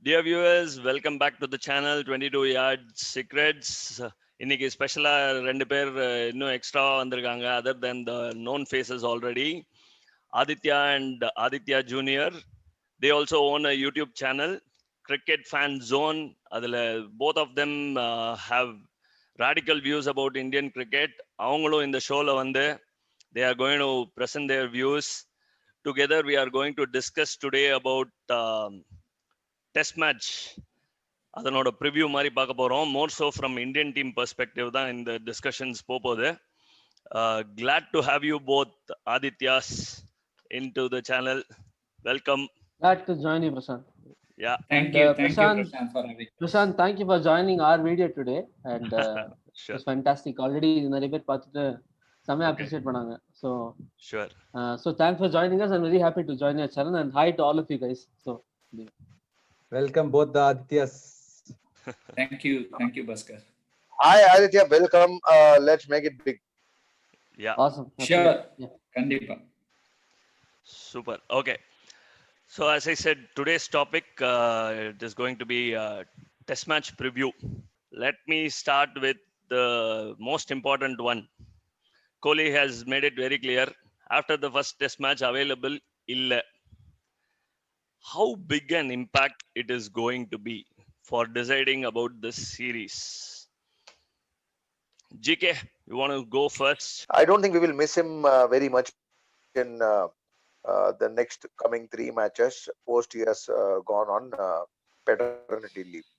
Dear viewers, welcome back to the channel 22 Yard Secrets. இன்னைக்கு ஸ்பெஷலா ரெண்டு பேர் இன்னும் எக்ஸ்ட்ரா வந்திருக்காங்க other then the known faces already. Aditya and Aditya Junior. They also own a YouTube channel, Cricket Fan Zone. அதில் both of them have radical views about Indian cricket. அவங்களும் இந்த ஷோல வந்து they are going to present their views. Together we are going to discuss today about test match அதனோட preview மாதிரி பார்க்க போகிறோம். More so from Indian team perspective தான் இந்த டிஸ்கஷன்ஸ் போகுது. Glad to have you both Adityas into the channel. Welcome. Glad to join you, Prashant. Yeah. Thank you, Prashant, for having me. Prashant, thank you for joining our video today, and Sure. it's fantastic. Already நிறைய பேர் பார்த்துட்டு செம்ம appreciate பண்ணாங்க. So Sure. So thanks for joining us. I'm very happy to join your channel, and hi to all of you guys. So welcome both the Adityas. Thank you, Bhaskar. Hi Aditya, welcome. Let's make it big. Yeah. awesome. Sure. Yeah. Kandipa. Super. Okay. So as I said, today's topic it is going to be test match preview. Let me start with the most important one. Kohli has made it very clear after the first test match available illa. How big an impact it is going to be for deciding about this series? GK, you want to go first? I don't think we will miss him very much in the next coming 3 matches post he has gone on paternity leave.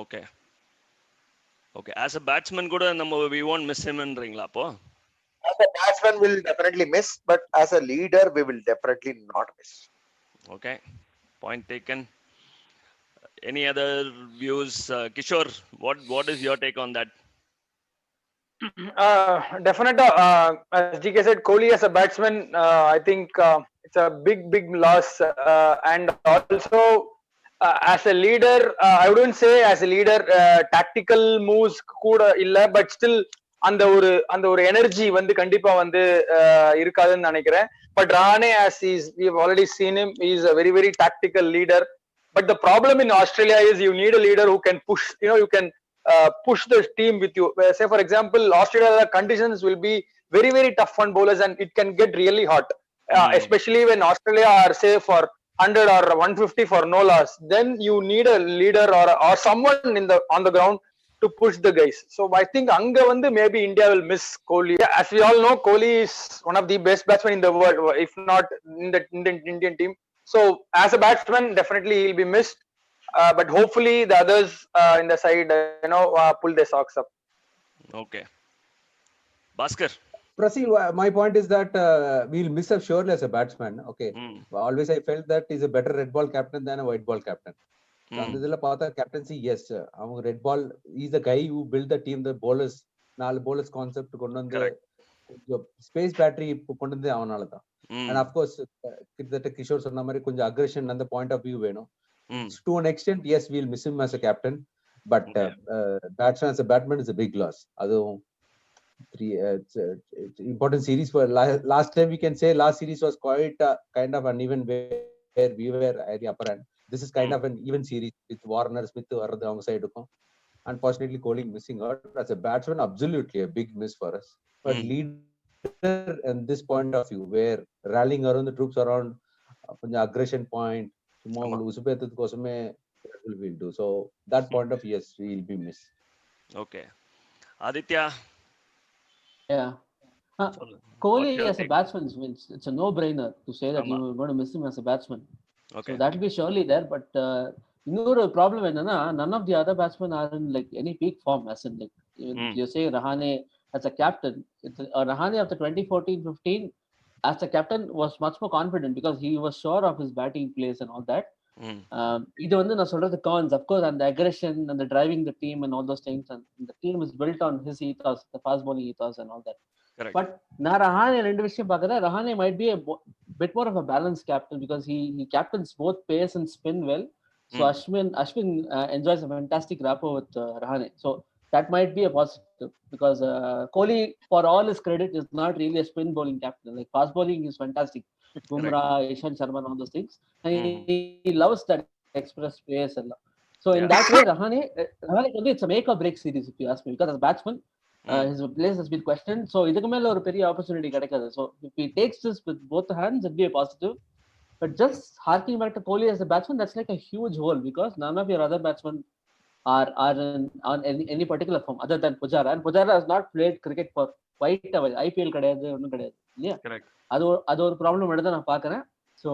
Okay. As a batsman kuda we won't miss him endringla appo? As a batsman will definitely miss, but as a leader we will definitely not miss. Okay, point taken. Any other views? Kishore, what is your take on that? Definitely, as GK said, Kohli as a batsman, I think it's a big loss, and also as a leader, I wouldn't say as a leader tactical moves kuda illa, but still அந்த ஒரு energy வந்து கண்டிப்பா வந்து இருக்காதுன்னு நினைக்கிறேன். But Rahane, as we've already seen him, he's a very tactical leader. But the problem in Australia is you need a leader who can push. You can push the team with you. Say for example, Australia, the conditions will be very tough on bowlers, and it can get really hot, especially when Australia are say for 100 or 150 for no loss. Then you need a leader or someone on the ground to push the guys. So I think anga vandu maybe India will miss Kohli. As we all know, Kohli is one of the best batsmen in the world, if not in the Indian team. So as a batsman, definitely he'll be missed. But hopefully the others in the side, pull their socks up. Okay. Bhaskar. Prasil, my point is that we'll miss him surely as a batsman. Okay. Always I felt that he's a better red ball captain than a white ball captain. அந்த இதுல பார்த்தா captaincy yes அவங்க red ball is the guy who built the team. The bowlers 4 bowlers concept கொண்டு வந்து space battery கொண்டு வந்து அவனால தான். அண்ட் ஆஃப் கோர்ஸ் கிட்டத்தட்ட கிஷோர் சொன்ன மாதிரி கொஞ்சம் அக்ரெஷன் அந்த பாயிண்ட் ஆஃப் வியூ வேணும். To an extent yes we'll miss him as a captain, but batsman as a batman is a big loss. அதுவும் important series for last time. We can say last series was quite kind of uneven where we were at the upper end. This is kind of an even series with Warner Smith varradhu avanga side irukum. Unfortunately Kohli missing out as a batsman, absolutely a big miss for us. But leader and this point of view where rallying around the troops around konja aggression point summa avanga usupethadhu kosame will do. So that point of yes we will be missed. Okay. Aditya. Yeah. Kohli as a batsman, it's a no-brainer to say that you're going to miss him as a batsman. Okay. So that will be surely there, but இன்னொரு problem என்னன்னா, none of the other batsmen are in like any peak form. As in like you say Rahane as a captain, Rahane after 2014-15 as a captain was much more confident because he was sure of his batting place and all that. இது வந்து நான் சொல்றது cons, of course, and the aggression and the driving the team and all those things, and the team is built on his ethos, the fast bowling ethos and all that. Correct. But நான் ரஹானே ரெண்டு விஷயம் பார்க்கறேன். Rahane might be a bit more of a balanced captain because he captains both pace and spin well. So Ashwin enjoys a fantastic rapport with Rahane. So that might be a positive because Kohli, for all his credit, is not really a spin bowling captain. Like fast bowling is fantastic. Bumrah, Ishan Sharma, and all those things. And he loves that. express pace எல்லாம். So in that way, Rahane வந்து it's a make or break series if you ask me, because as a batsman, his place has been questioned. So இதுக்கு மேல ஒரு பெரிய opportunity கிடைக்காது. So if he takes this with both hands, it'd be a positive. But just harking back to Kohli as a batsman, that's like a huge hole, because none of your other batsmen are on any particular form other than Pujara, and Pujara has not played cricket for quite a while. IPL கிடையாது, ஒன்றும் கிடையாது இல்லையா? அது ஒரு problem எடுத்து நான் பார்க்கறேன். So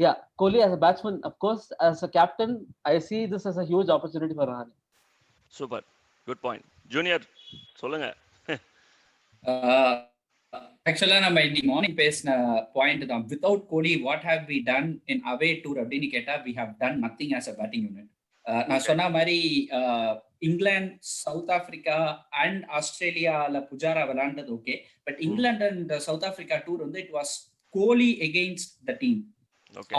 yeah, Kohli as a batsman, of course, as a captain, I see this as a huge opportunity for Rahane. Super, good point. Junior, சொல்லுங்க. Actually, நம்ம இன்னைக்கு மார்னிங் பேசின பாயிண்ட் தான். Without Kohli, what have we done in away tour அப்படின்னு கேட்டா, we have done nothing as a batting unit. நான் சொன்ன மாதிரி இங்கிலாந்து, சவுத் ஆப்பிரிக்கா அண்ட் ஆஸ்திரேலியால புஜாரா விளையாண்டது okay, but England and South Africa tour வந்து it was Kohli against the team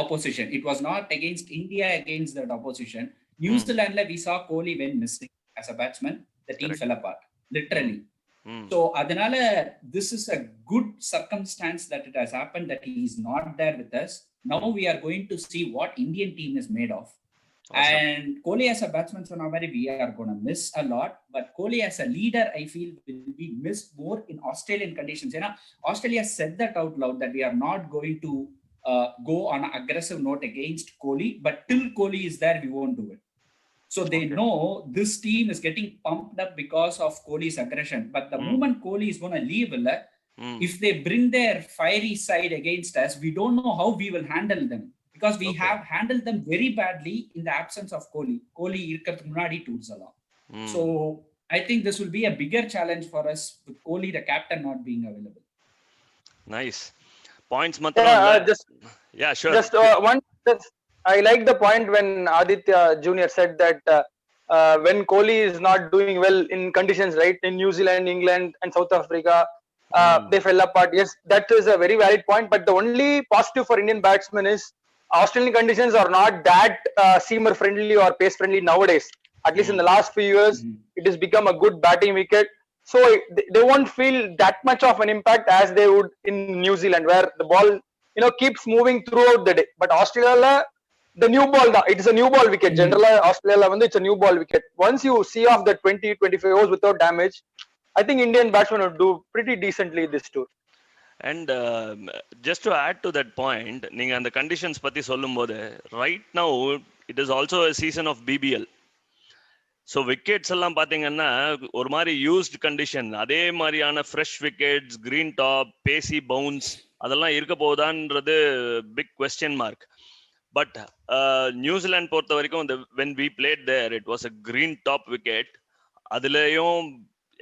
opposition. It was not against India against that opposition. New Zealand we saw Kohli when missing as a batsman, the team fell apart literally. So adanala this is a good circumstance that it has happened that he is not there with us. Now we are going to see what Indian team is made of. Awesome. And Kohli as a batsman, so now we are going to miss a lot, but Kohli as a leader I feel will be missed more in Australian conditions. You know, Australia said that out loud that we are not going to go on an aggressive note against Kohli, but till Kohli is there, we won't do it. So they know this team is getting pumped up because of Kohli's aggression. But the moment Kohli is going to leave, if they bring their fiery side against us, we don't know how we will handle them, because we have handled them very badly in the absence of Kohli. Kohli irukradhukku munadi tours alla. So I think this will be a bigger challenge for us with Kohli, the captain, not being available. Nice. Points I like the point when Aditya Junior said that when Kohli is not doing well in conditions, right, in New Zealand, England and South Africa, they fell apart. Yes, that is a very valid point, but the only positive for Indian batsmen is Australian conditions are not that seamer friendly or pace friendly nowadays. At least in the last few years, it has become a good batting wicket. So they won't feel that much of an impact as they would in New Zealand, where the ball, keeps moving throughout the day. But Australia, the new ball, it is a new ball wicket. Generally, Australia, it's a new ball wicket. Once you see off the 20-25 overs without damage, I think Indian batsmen would do pretty decently this tour. And just to add to that point, நீங்க அந்த conditions பத்தி சொல்லும்போது, right now it is also a season of BBL. So wickets எல்லாம் பார்த்தீங்கன்னா ஒரு மாதிரி used condition, அதே மாதிரியான fresh wickets, green top, pacey bounce அதெல்லாம் இருக்க போகுதான்றது big question mark. But New Zealand பொறுத்த வரைக்கும் இந்த when we played there it was a green top wicket. அதுலேயும்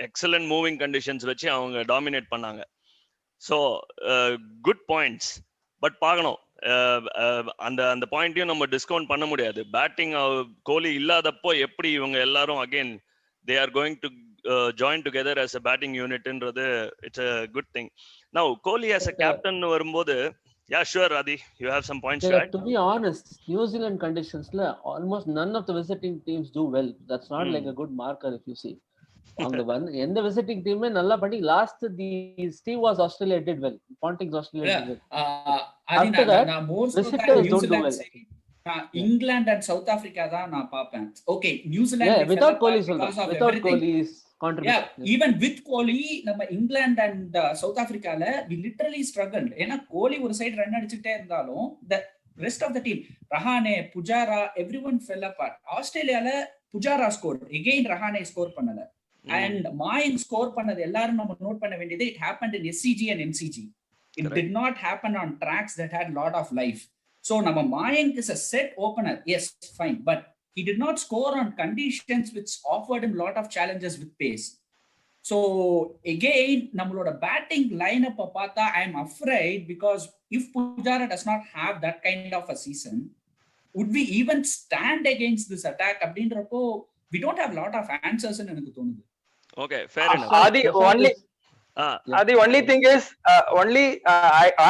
எக்ஸலண்ட் மூவிங் கண்டிஷன்ஸ் வச்சு அவங்க டாமினேட் பண்ணாங்க. So good points. பட் பார்க்கணும், அந்த அந்த பாயிண்ட்டையும் நம்ம டிஸ்கவுண்ட் பண்ண முடியாது. பேட்டிங் கோலி இல்லாதப்போ எப்படி இவங்க எல்லாரும் again they are going to join together as a batting unitன்றது it's a good thing. Now Kohli as a captain வரும்போது, yeah sure Adi, you have some points to add. To be honest, New Zealand conditionsல almost none of the visiting teams do well. That's not like a good marker if you see. எந்த visiting டீமே நல்லா பண்ணி last the team was Australia did well. Ponting's Australia did well. England and South Africa தான் நான் பாப்பேன். Okay, New Zealand without Kohli's contribution. Even with Kohli, நம்ம England and South ஆப்பிரிக்கால we literally struggled. ஏன்னா கோலி ஒரு சைடு ரன் அடிச்சுட்டே இருந்தாலும் the rest of the team, Rahane, Pujara, everyone fell apart. ஆஸ்திரேலியால Pujara score, again Rahane score பண்ணல. And Mayank score பண்ணது எல்லாரும் நம்ம நோட் பண்ண வேண்டியது, it happened in SCG and NCG. It did not happen on tracks that had lot of life. So நம்ம Mayank is a set opener, yes fine, but he did not score on conditions which offered him lot of challenges with pace. So again நம்மளோட batting lineup பார்த்தா I am afraid, because if Pujara does not have that kind of a season, would we even stand against this attack அப்படின்றப்போ we don't have lot of answers ன்னு எனக்கு தோணுது. Okay, fair enough. The only thing is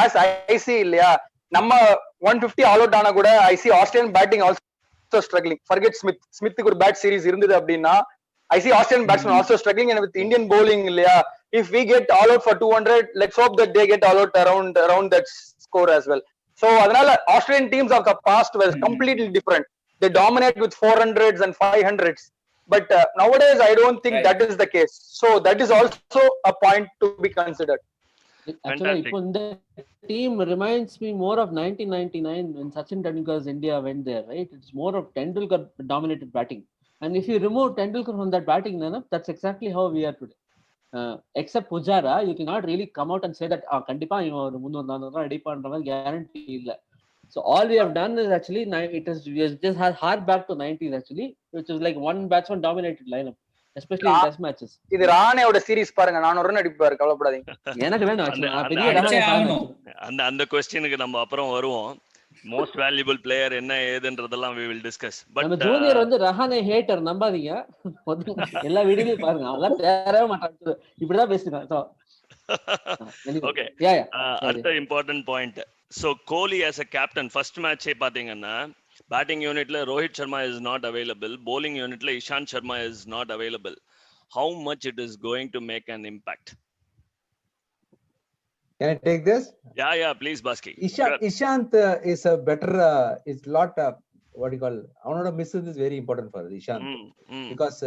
as I see இல்லையா, நம்ம 150 all out ஆனா கூட I see Australian batting also struggling. Forget ஸ்மித்துக்கு ஒரு bad series இருந்தது அப்படின்னா I see Australian batsmen also struggling, and with Indian bowling இல்லையா, if we get all out for 200, let's hope that they get all out around that score as well. So அதனால Australian teams of the past were completely different. they dominate with 400s and 500s. But nowadays, I don't think Right. that is the case. So that is also a point to be considered. Actually, Fantastic. இப்போ இந்த team reminds me more of 1999 when Sachin Tendulkar's India went there, right? It's more of Tendulkar dominated batting. And if you remove Tendulkar from that batting lineup, that's exactly how we are today. Except Pujara, you cannot really come out and say that கண்டிப்பா இவன் ஒரு 300-400 அடிப்பான்ற மாதிரி guarantee இல்ல. So all we have done is actually we just hard back to 90s actually, which is like one batsman dominated lineup, especially in test matches. இது ராணேயோட series பாருங்க, 400 run அடிப்பாரு, கவலைப்படாதீங்க. எனக்கு வேணும் actually, நான் பெரிய அடிச்சே ரஹானே fan ஆகணும். actually. அந்த கொஸ்டினுக்கு நம்ம அப்புறம் வருவோம். மோஸ்ட் வேல்யூபிள் பிளேயர் என்ன ஏதுன்றதெல்லாம் we will discuss. நம்ம But ஜூனியர் வந்து ரஹானே ஹேட்டர், நம்பாதீங்க. எல்லா வீடியோலயும் பாருங்க, அதெல்லாம் தேரவே மாட்டாங்க, இப்படிதான் பேசுறாங்க. So anyway, okay. yeah. அடுத்த important point. So Kohli as a captain first match பாத்தீங்கன்னா batting unitல Rohit Sharma is not available, bowling unitல Ishant Sharma is not available. How much it is going to make an impact? Can I take this? Yeah, please Baski. Ishant is a better, is lot, what do you call, I want to miss this, very important for Ishant. Because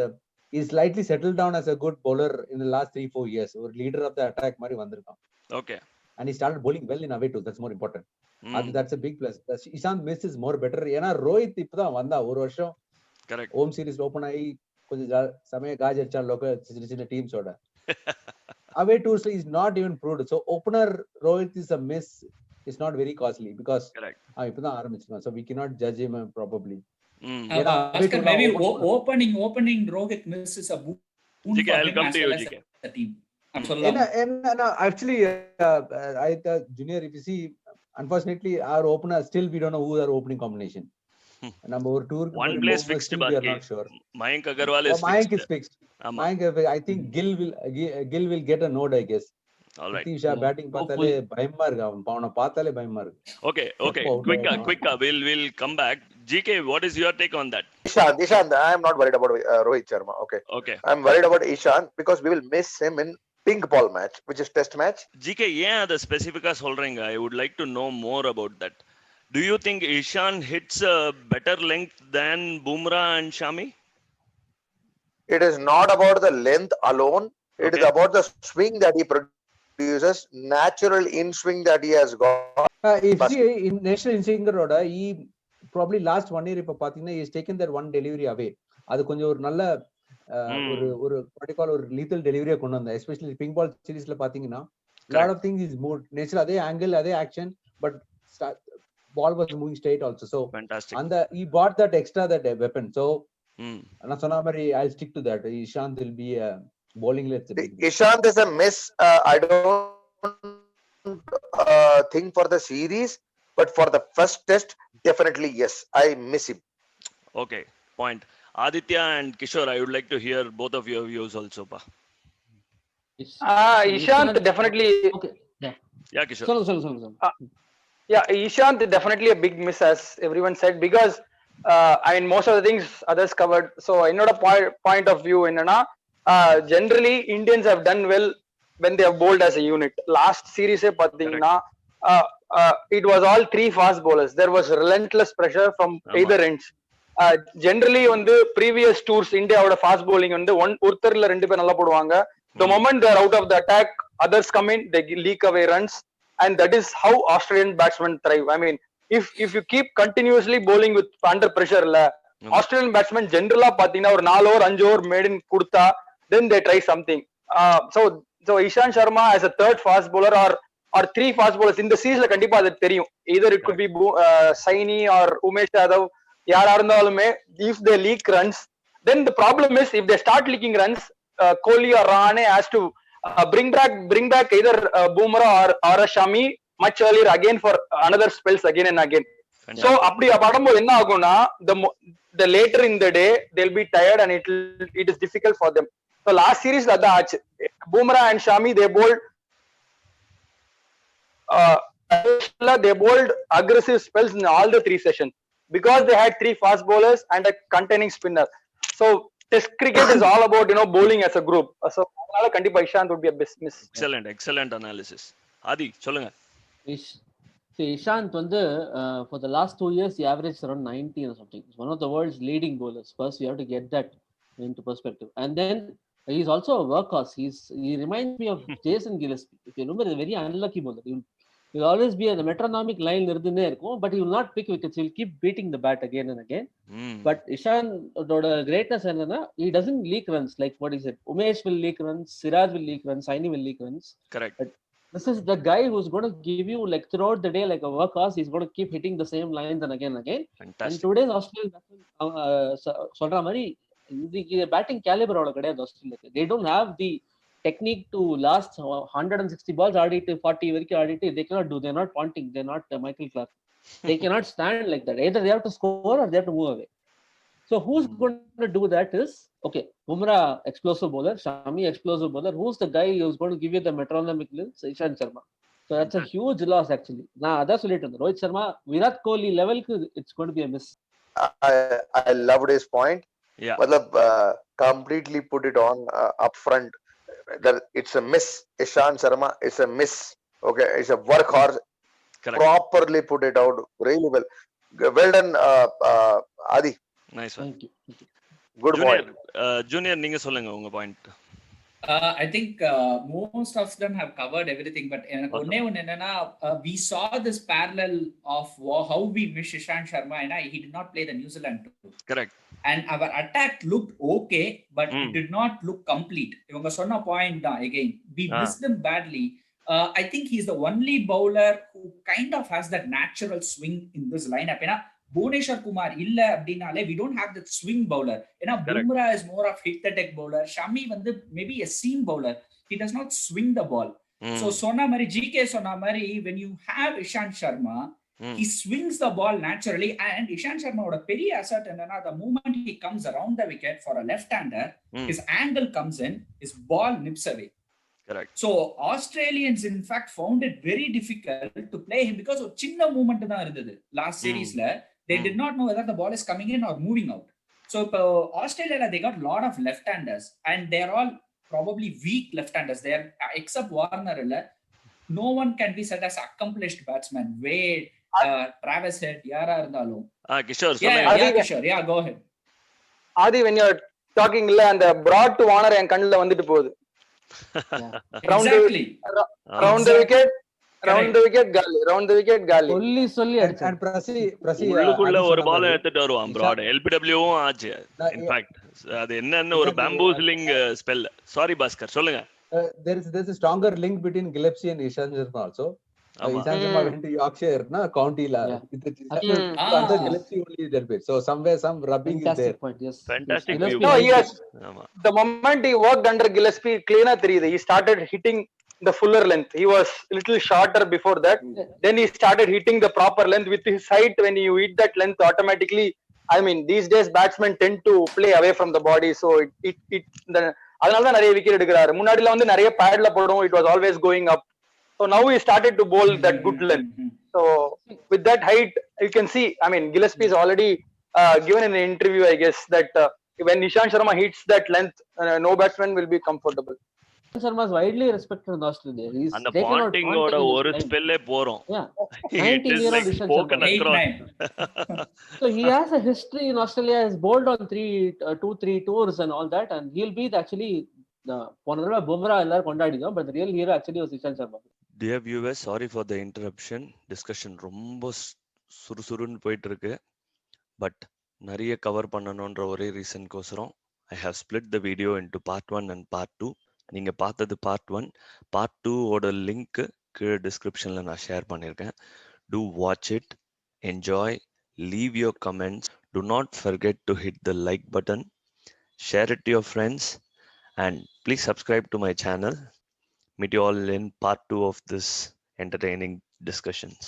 he's slightly settled down as a good bowler in the last 3-4 years. Or leader of the attack mari vandirukam. Okay. And he started bowling well in away too. That's more important. That's a big plus. Ishant miss is more better. ஏன்னா ரோஹித் இப்பதான் வந்தா ஒரு வருஷம் Correct. Home series open ஆகி கொஞ்சம் சமயம் gauge அடிச்சா local சின்ன சின்ன டீம்ஸோட away tours is not even proved. So opener Rohit is a miss. It's not very costly because இப்பதான் ஆரம்பிச்சிருக்கான். So we cannot judge him probably. Bhaskar, maybe opening Rohit misses a boon for I'll him come as to you, well as GK. the team. Actually, I Junior, if you see, unfortunately, our opener still we don't know who our opening combination. Number tour. One place fixed, we are not sure. Mayank Agarwal is Mayank fixed. is fixed. Mayank, I think Gill will get a node, I guess. All right. Batting பார்த்தாலே பயமா இருக்கு, அவனை பார்த்தாலே பயமா இருக்கு. Okay. Quick. We'll come back. GK, what is your take on that? Ishant, I am not worried about Rohit Sharma. Okay. I am worried about Ishant because we will miss him in pink ball match, which is test match. GK, yeah, the specifica சொல்றீங்க. I would like to know more about that. Do you think Ishant hits a better length than Bumrah and Shami? It is not about the length alone. It is about the swing that he produces, natural in swing that he has got. If see, in national instinct, he probably last 1 year இப்ப பாத்தீங்கன்னா he has taken that one delivery away. அது கொஞ்சம் ஒரு நல்ல ஒரு particular ஒரு lethal delivery கொண்டு வந்தா, especially pink ball series பாத்தீங்கன்னா lot of things is moved natural, அதே angle, அதே action, but ball was moving straight also. So fantastic. And he bought that extra, that weapon. So நான் சொன்ன மாதிரி I'll stick to that. Ishant will be bowling. Ishant is a miss. I don't think for the series, but for the first test, definitely yes. I miss him. Okay, point. Aditya and Kishore, I would like to hear both of your views also, pa. Ishant definitely. Okay. Yeah, Kishore. Sorry. Yeah, Ishant definitely a big miss, as everyone said, because I mean most of the things others covered. So another point of view என்னன்னா, generally Indians have done well when they have bowled as a unit. Last series பாத்தீங்கன்னா it was all 3 fast bowlers. There was relentless pressure from either ends. Generally வந்து previous tours Indiaவோட fast bowling வந்து ஒருத்தர்ல 2 பேர் நல்லா போடுவாங்க. The moment they are out of the attack, others come in, they leak away runs, and that is how Australian batsmen thrive. I mean, if you keep continuously bowling with under pressure la, Australian batsmen generally பாத்தீங்கன்னா ஒரு 4 over 5 over made in கொடுத்தா, then they try something. So Ishant Sharma as a third fast bowler or 3 fast bowlers in the series la கண்டிப்பா அது தெரியும். Either it could be Saini or Umesh Yadav, யாரா இருந்தாலுமே, if they leak runs, then the problem is if they start leaking runs, Kohli or Rahane has to bring back either Bumrah or a Shami much earlier again for another spells again and again. So அப்படி படும்போது என்ன ஆகும்னா, the later in the day they'll be tired and it is difficult for them. So last series அதான் ஆச்சு. Bumrah and Shami they bowled aggressive spells in all the 3 sessions because they had 3 fast bowlers and a containing spinner. So Test cricket is all about bowling as a group. So அதனால கண்டிப்பா Ishant would be a miss. Excellent analysis. Adi, சொல்லுங்க. So Ishant for the last 2 years, he averaged around 90 or something. He's one of the world's leading bowlers. First, you have to get that into perspective. And then he's also a workhorse. He reminds me of Jason Gillespie. If you remember, he's a very unlucky bowler. He'll always be in the metronomic line, but he will not pick wickets. He'll keep beating the bat again and again. But Ishant, greatness, he doesn't leak runs like what he said. Umesh will leak runs, Siraj will leak runs, Saini will leak runs. Correct. But this is the guy who's going to give you like throughout the day like a workhorse. He's going to keep hitting the same lines and again and again. Fantastic. And today's Australian சொல்ற மாதிரி the batting caliber Australia. They don't have the technique to last 160 balls ஆடிட்டு 40 வரைக்கும் ஆடிட்டு. They cannot do. They're not Ponting. They're not Michael Clark. They cannot stand like that. Either they have to score or they have to move away. So who's going to do that is, okay, Bumrah explosive bowler, Shami explosive bowler. Who's the guy who's going to give you the metronomic lines? Ishant Sharma. So that's a huge loss actually. That's Rohit Sharma, Virat Kohli level, it's going to be a miss. I loved his point. Yeah. Completely put it on up front. That it's a miss. Ishant Sharma is a miss. Okay, it's a workhorse. Correct. Properly put it out really well. Well done, Adi. Nice one. Thank you. Good Junior, point. Junior, நீங்க சொல்லுங்க உங்க point. I think most of them have covered everything, but we saw this parallel of how we miss Ishant Sharma, and he did not play the New Zealand tour. Correct. And our attack looked okay, but it did not look complete. Ivanga sonna point again, we missed him badly. I think he's the only bowler who kind of has that natural swing in this lineup. Bhuvneshwar Kumar illa abdinale, we don't have that swing bowler. Bumrah is more of hit the deck bowler. Shami maybe a seam bowler. He does not swing the ball. So sonna mari GK sonna mari, when you have Ishant Sharma, he swings the ball naturally. And Ishant Sharma oda periya asset enna, the moment he comes around the wicket for a left-hander, his angle comes in, his ball nips away. Correct. So Australians in fact found it very difficult to play him because of chinna movement da irundhudu last series la. They did not know whether the ball is coming in or moving out. So Australia, they got a lot of left-handers, and they're all probably weak left-handers. They're except Warner, no one can be said as accomplished batsman. Wade, Travis Head, yara irundhalum. Kishore, Kishore, yeah, go ahead. Adi, when you're talking and the broad to Warner and kannula vandittu pogudu. Exactly. Round the wicket. Round the wicket gali. சொல்லி and Prasi உள்ளுக்குள்ள ஒரு பால் எடுத்துட்டு வருவான் broad. LBW ஆச்சு. In fact, அது என்னன்னு ஒரு bamboozling spell. Sorry Bhaskar, சொல்லுங்க. There's a stronger link between Gillespie and Ishant Sharma also. Ishant Sharma went to Yorkshire county la. Under Gillespie only there bit. So somewhere some rubbing is there. Point, yes. Fantastic Gillespie. view. No, yes. The moment he worked under Gillespie, clean theriyudu. He started hitting the fuller length. He was a little shorter before that. Then he started hitting the proper length with his height. When you hit that length, automatically, I mean, these days batsmen tend to play away from the body. So அதனாலதான் நிறைய wicket எடுக்கிறாரு. முன்னாடில நிறைய பேட்ல போடும். It was always going up. So now he started to bowl that good length. So with that height, you can see. I mean, Gillespie is already given in an interview, I guess, that when Ishant Sharma hits that length, no batsman will be comfortable. Sharma is widely respected in Australia. He's அந்த Ponting oda ஒரு ஸ்பெல்லே போறோம். Yeah. It is like spoken across. So he has a history in Australia. He's bowled on 3 tours and all that, and he'll be actually போன தடவை Bumrah எல்லாரும் கொண்டாடினோம், but the real hero actually was Ishant Sharma. Dear viewers, sorry for the interruption. Discussion ரொம்ப சுறுசுறுன்னு போயிட்டு இருக்கு. But நிறைய cover பண்ணணும்ன்ற ஒரே reason கோசரம் I have split the video into part 1 and part 2. நீங்க பார்த்தது part 1. part 2 ஓட லிங்க் கீழே டிஸ்கிரிப்ஷன்ல நான் ஷேர் பண்ணியிருக்கேன். Do watch it, enjoy, leave your comments. Do not forget to hit the like button, share it to your friends, and please subscribe to my channel. Meet you all in part 2 of this entertaining discussions.